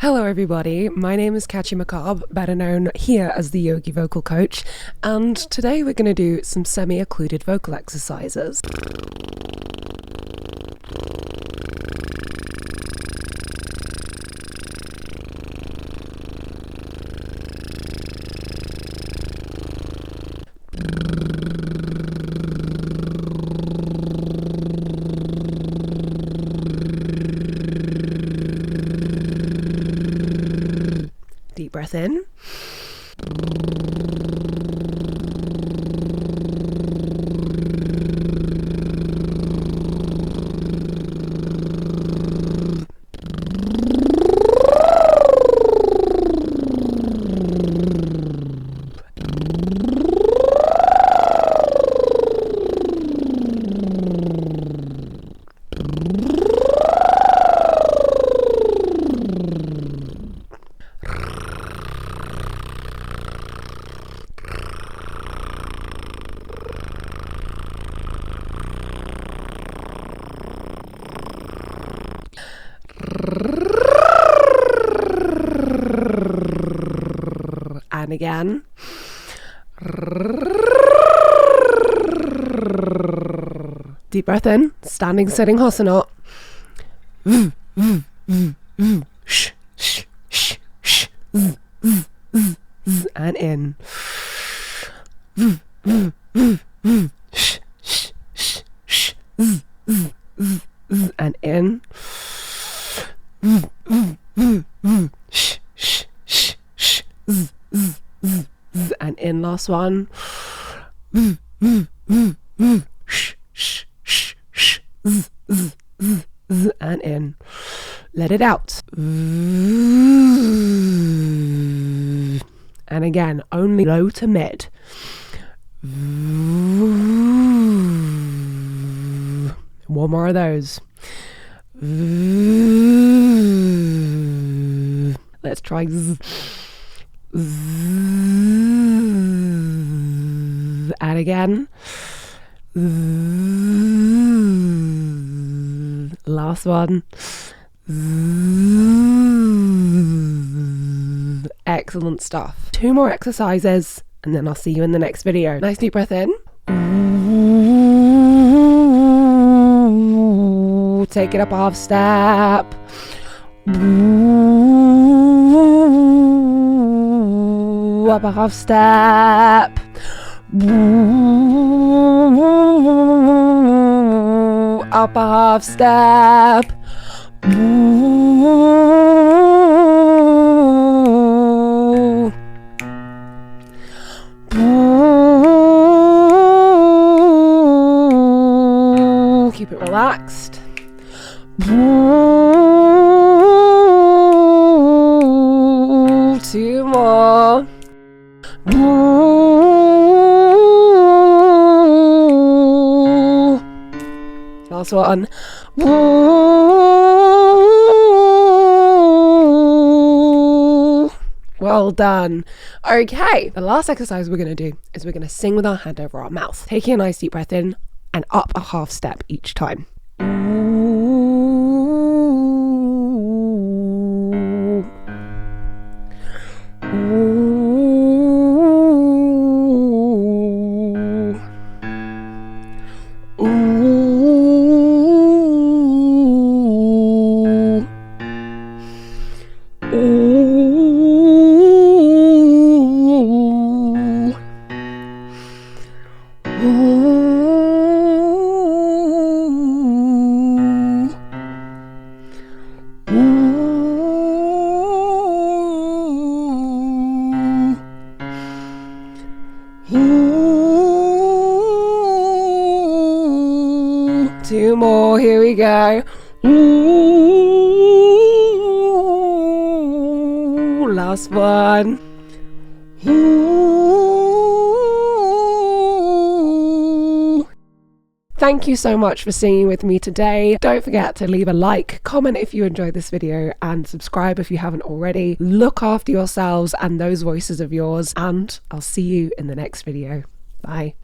Hello everybody, my name is Katjamacabre, better known here as the Yogi vocal coach, and today we're going to do some semi-occluded vocal exercises. Deep breath in. And again. Deep breath in, standing sitting Hasana. And in. And in. And in, last one. And in. Let it out. And again, only low to mid. One more of those. Let's try. And again. Last one. Excellent stuff. 2 more exercises and then I'll see you in the next video. Nice deep breath in. Take it up a half step. Up a half step. Up a half step. Keep it relaxed. 2 more. Last one. Well done. Okay, the last exercise we're going to do is we're going to sing with our hand over our mouth, taking a nice deep breath in and up a half step each time. Two more, here we go. Ooh, last one. Ooh. Thank you so much for singing with me today. Don't forget to leave a like, comment if you enjoyed this video, and subscribe if you haven't already. Look after yourselves and those voices of yours, and I'll see you in the next video. Bye.